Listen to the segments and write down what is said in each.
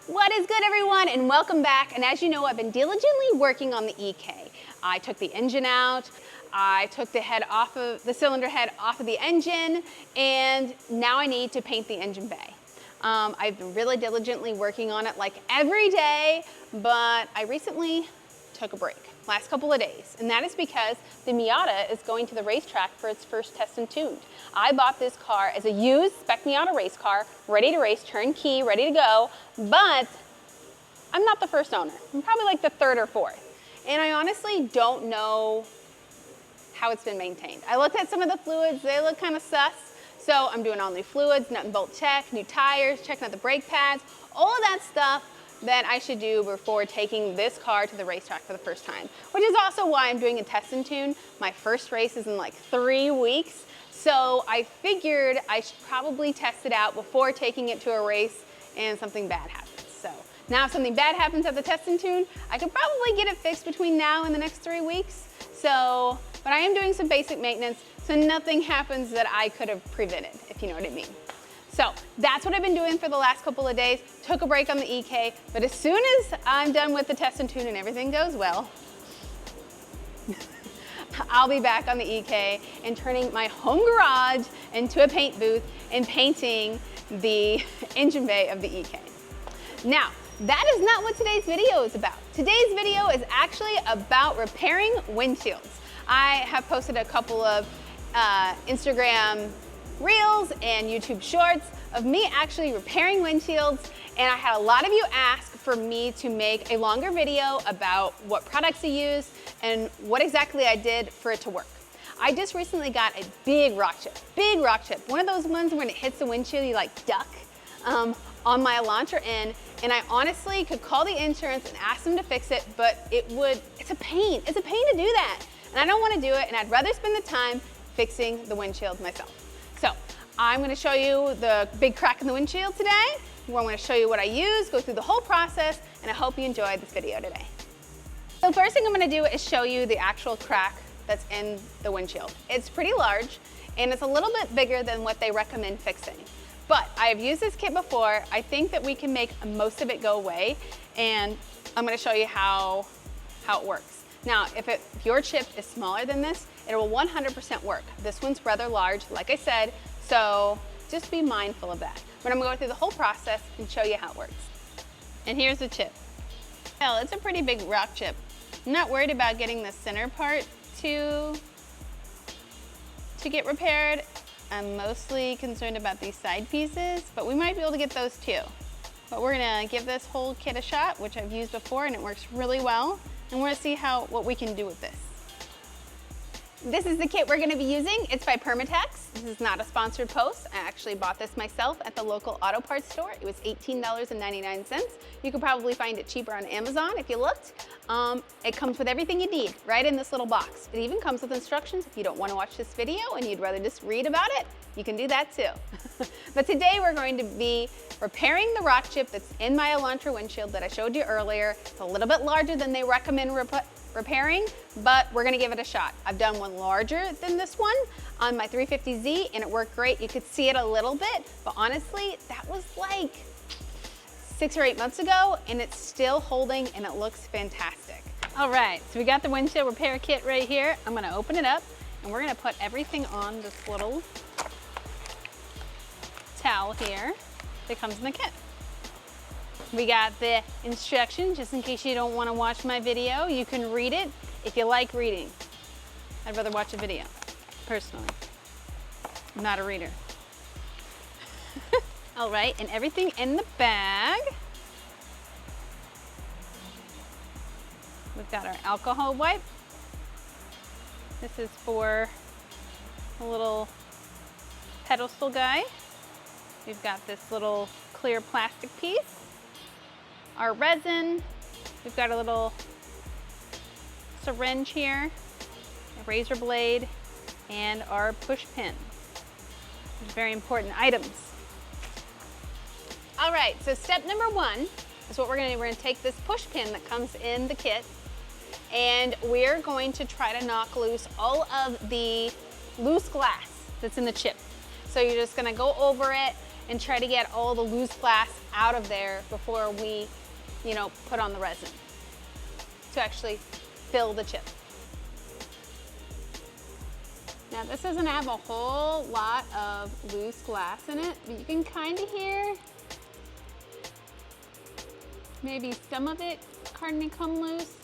What is good, everyone, and welcome back. And as you know, I've been diligently working on the EK. I took the engine out, I took the cylinder head off of the engine, and now I need to paint the engine bay. I've been really diligently working on it like every day, but I recently took a break last couple of days, and that is because the Miata is going to the racetrack for its first test and tuned. I bought this car as a used spec Miata race car, ready to race, turnkey, ready to go, but I'm not the first owner. I'm probably like the third or fourth, and I honestly don't know how it's been maintained. I looked at some of the fluids, they look kind of sus, so I'm doing all new fluids, nut and bolt check, new tires, checking out the brake pads, all of that stuff that I should do before taking this car to the racetrack for the first time, which is also why I'm doing a test and tune. My first race is in like 3 weeks, so I figured I should probably test it out before taking it to a race and something bad happens. So now if something bad happens at the test and tune, I could probably get it fixed between now and the next 3 weeks. So, but I am doing some basic maintenance, so nothing happens that I could have prevented, if you know what I mean. So that's what I've been doing for the last couple of days. Took a break on the EK, but as soon as I'm done with the test and tune and everything goes well, I'll be back on the EK and turning my home garage into a paint booth and painting the engine bay of the EK. Now, that is not what today's video is about. Today's video is actually about repairing windshields. I have posted a couple of Instagram Reels and YouTube Shorts of me actually repairing windshields, and I had a lot of you ask for me to make a longer video about what products I use and what exactly I did for it to work. I just recently got a big rock chip, one of those ones when it hits the windshield you like duck, on my Elantra and I honestly could call the insurance and ask them to fix it, but it's a pain to do that, and I don't want to do it, and I'd rather spend the time fixing the windshield myself. So I'm going to show you the big crack in the windshield today. I'm going to show you what I use, go through the whole process, and I hope you enjoyed this video today. So the first thing I'm going to do is show you the actual crack that's in the windshield. It's pretty large, and it's a little bit bigger than what they recommend fixing. But I have used this kit before. I think that we can make most of it go away, and I'm going to show you how it works. Now, if your chip is smaller than this, it will 100% work. This one's rather large, like I said, so just be mindful of that. But I'm going to go through the whole process and show you how it works. And here's the chip. Well, it's a pretty big rock chip. I'm not worried about getting the center part to get repaired. I'm mostly concerned about these side pieces, but we might be able to get those too. But we're going to give this whole kit a shot, which I've used before, and it works really well. And we're going to see what we can do with this. This is the kit we're going to be using. It's by Permatex. This is not a sponsored post. I actually bought this myself at the local auto parts store. It was $18.99. You could probably find it cheaper on Amazon if you looked. It comes with everything you need right in this little box. It even comes with instructions. If you don't want to watch this video and you'd rather just read about it, you can do that too. But today we're going to be repairing the rock chip that's in my Elantra windshield that I showed you earlier. It's a little bit larger than they recommend repairing, but we're gonna give it a shot. I've done one larger than this one on my 350Z and it worked great. You could see it a little bit, but honestly, that was like 6 or 8 months ago and it's still holding and it looks fantastic. All right, so we got the windshield repair kit right here. I'm gonna open it up and we're gonna put everything on this little towel here that comes in the kit. We got the instructions, just in case you don't want to watch my video. You can read it if you like reading. I'd rather watch a video, personally. I'm not a reader. All right, and everything in the bag. We've got our alcohol wipe. This is for a little pedestal guy. We've got this little clear plastic piece. Our resin, we've got a little syringe here, a razor blade, and our push pin. Very important items. All right, so step number 1 is what we're gonna do. We're gonna take this push pin that comes in the kit, and we're going to try to knock loose all of the loose glass that's in the chip. So you're just gonna go over it and try to get all the loose glass out of there before we, put on the resin to actually fill the chip. Now this doesn't have a whole lot of loose glass in it, but you can kind of hear maybe some of it starting to come loose.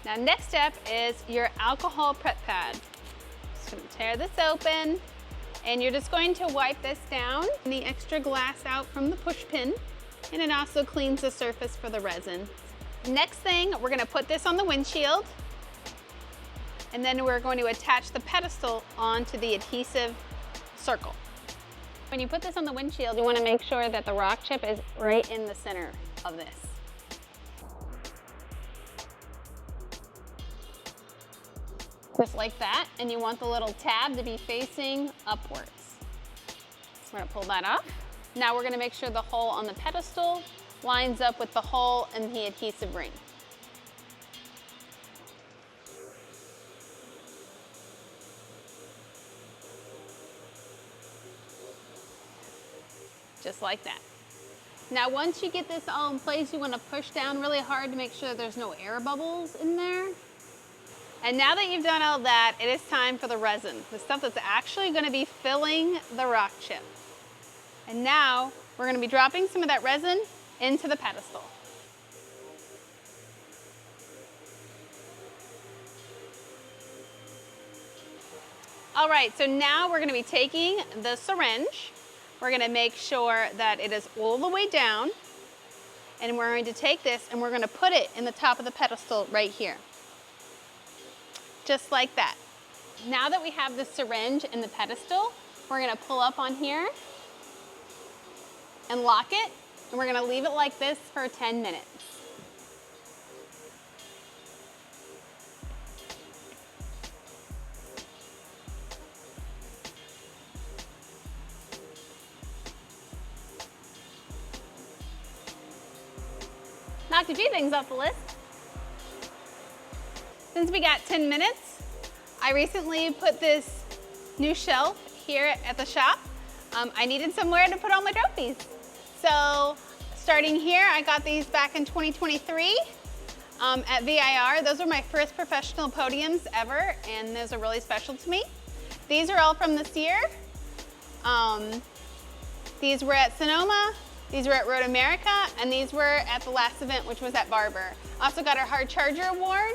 Now next step is your alcohol prep pad. Just gonna tear this open, and you're just going to wipe this down, the extra glass out from the push pin, and it also cleans the surface for the resin. Next thing, we're gonna put this on the windshield, and then we're going to attach the pedestal onto the adhesive circle. When you put this on the windshield, you wanna make sure that the rock chip is right in the center of this. Just like that, and you want the little tab to be facing upwards. So we're gonna pull that off. Now we're gonna make sure the hole on the pedestal lines up with the hole in the adhesive ring. Just like that. Now once you get this all in place, you wanna push down really hard to make sure there's no air bubbles in there. And now that you've done all that, it is time for the resin, the stuff that's actually gonna be filling the rock chip. And now we're gonna be dropping some of that resin into the pedestal. All right, so now we're gonna be taking the syringe. We're gonna make sure that it is all the way down, and we're going to take this and we're gonna put it in the top of the pedestal right here. Just like that. Now that we have the syringe in the pedestal, we're gonna pull up on here and lock it, and we're gonna leave it like this for 10 minutes. Knocked a few things off the list. Since we got 10 minutes, I recently put this new shelf here at the shop. I needed somewhere to put all my trophies. So starting here, I got these back in 2023 at VIR. Those were my first professional podiums ever, and those are really special to me. These are all from this year. These were at Sonoma, these were at Road America, and these were at the last event, which was at Barber. Also got our Hard Charger Award.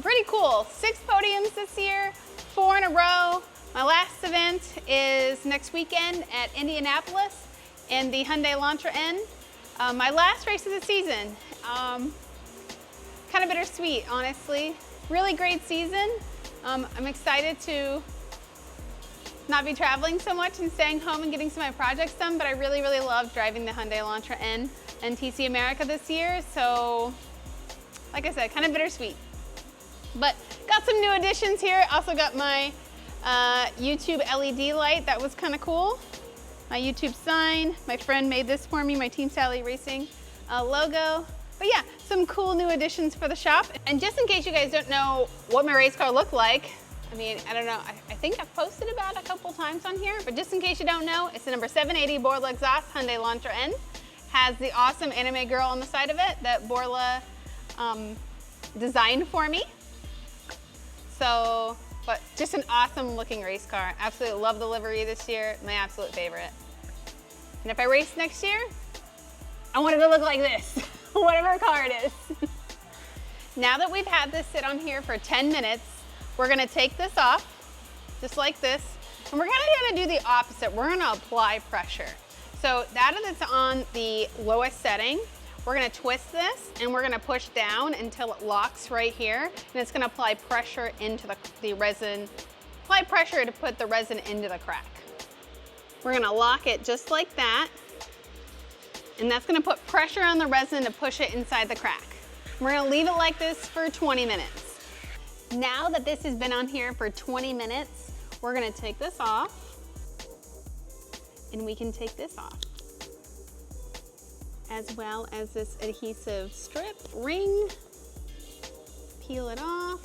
Pretty cool. 6 podiums this year, 4 in a row. My last event is next weekend at Indianapolis in the Hyundai Elantra N. My last race of the season. Kind of bittersweet, honestly. Really great season. I'm excited to not be traveling so much and staying home and getting some of my projects done, but I really, really loved driving the Hyundai Elantra N and TC America this year. So, like I said, kind of bittersweet. But got some new additions here. Also got my YouTube LED light. That was kind of cool. My YouTube sign. My friend made this for me, my Team Sally Racing logo. But yeah, some cool new additions for the shop. And just in case you guys don't know what my race car looked like, I mean, I don't know, I think I've posted about it a couple times on here, but just in case you don't know, it's the number 780 Borla exhaust Hyundai Elantra N. Has the awesome anime girl on the side of it that Borla designed for me. So, but just an awesome looking race car. Absolutely love the livery this year, my absolute favorite. And if I race next year, I want it to look like this, whatever car it is. Now that we've had this sit on here for 10 minutes, we're gonna take this off, just like this, and we're gonna do the opposite. We're gonna apply pressure. So that is it's on the lowest setting. We're gonna twist this and we're gonna push down until it locks right here, and it's gonna apply pressure into the resin, apply pressure to put the resin into the crack. We're gonna lock it just like that, and that's gonna put pressure on the resin to push it inside the crack. We're gonna leave it like this for 20 minutes. Now that this has been on here for 20 minutes, we're gonna take this off, and we can take this off, as well as this adhesive strip ring. Peel it off.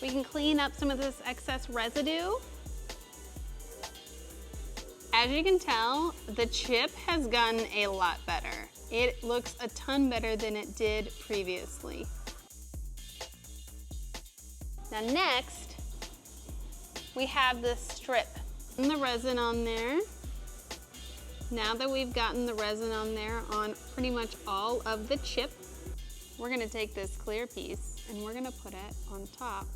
We can clean up some of this excess residue. As you can tell, the chip has gotten a lot better. It looks a ton better than it did previously. Now next, we have this strip and the resin on there. Now that we've gotten the resin on there on pretty much all of the chip, we're gonna take this clear piece and we're gonna put it on top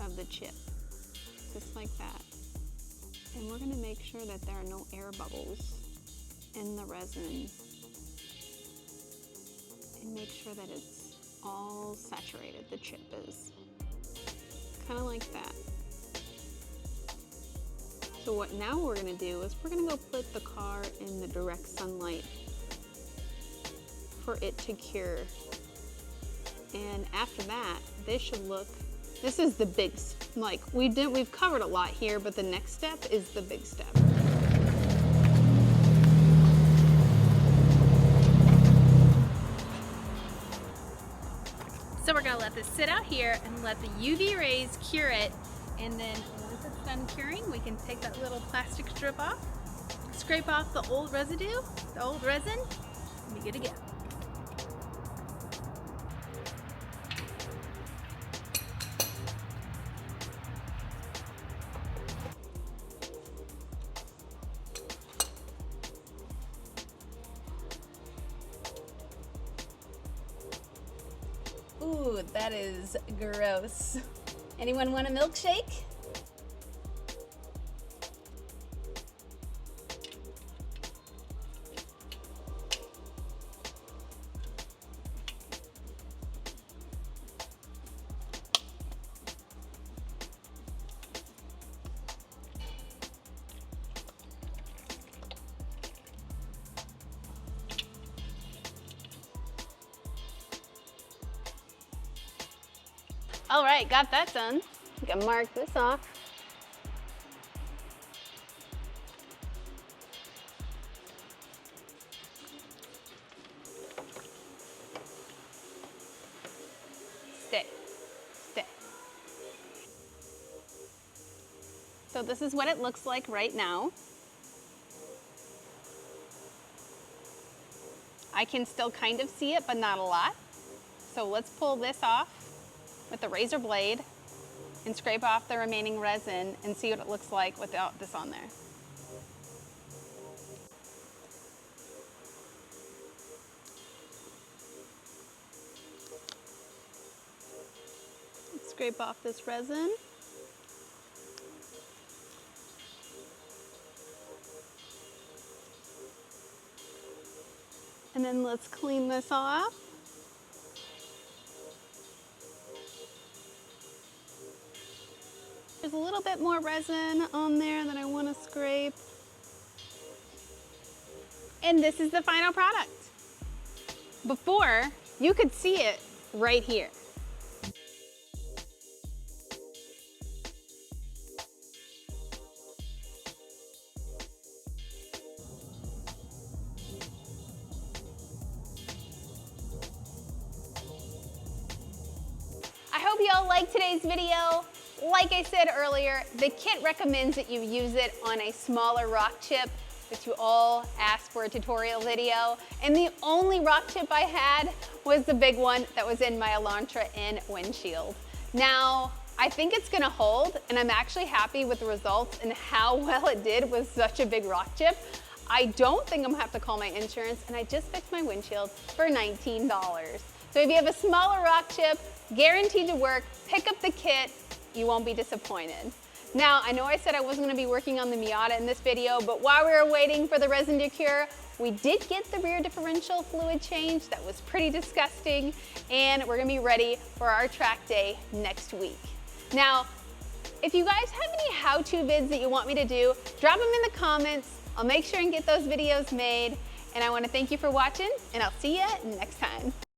of the chip, just like that. And we're gonna make sure that there are no air bubbles in the resin and make sure that it's all saturated, the chip is. Kind of like that. So what now we're gonna do is we're gonna go put the car in the direct sunlight for it to cure. And after that, this should look, this is the big, like we've covered a lot here, but the next step is the big step. So we're gonna let this sit out here and let the UV rays cure it. And then once it's done curing, we can take that little plastic strip off, scrape off the old residue, the old resin, and be good to go. Ooh, that is gross. Anyone want a milkshake? All right, got that done. We can mark this off. Stay. So this is what it looks like right now. I can still kind of see it, but not a lot. So let's pull this off with the razor blade and scrape off the remaining resin and see what it looks like without this on there. Let's scrape off this resin. And then let's clean this off. There's a little bit more resin on there that I want to scrape. And this is the final product. Before, you could see it right here. I hope y'all liked today's video. Like I said earlier, the kit recommends that you use it on a smaller rock chip that you all asked for a tutorial video. And the only rock chip I had was the big one that was in my Elantra in Windshield. Now, I think it's gonna hold, and I'm actually happy with the results and how well it did with such a big rock chip. I don't think I'm gonna have to call my insurance, and I just fixed my windshield for $19. So if you have a smaller rock chip, guaranteed to work, pick up the kit, you won't be disappointed. Now, I know I said I wasn't gonna be working on the Miata in this video, but while we were waiting for the resin to cure, we did get the rear differential fluid change. That was pretty disgusting, and we're gonna be ready for our track day next week. Now, if you guys have any how-to vids that you want me to do, drop them in the comments. I'll make sure and get those videos made, and I wanna thank you for watching, and I'll see you next time.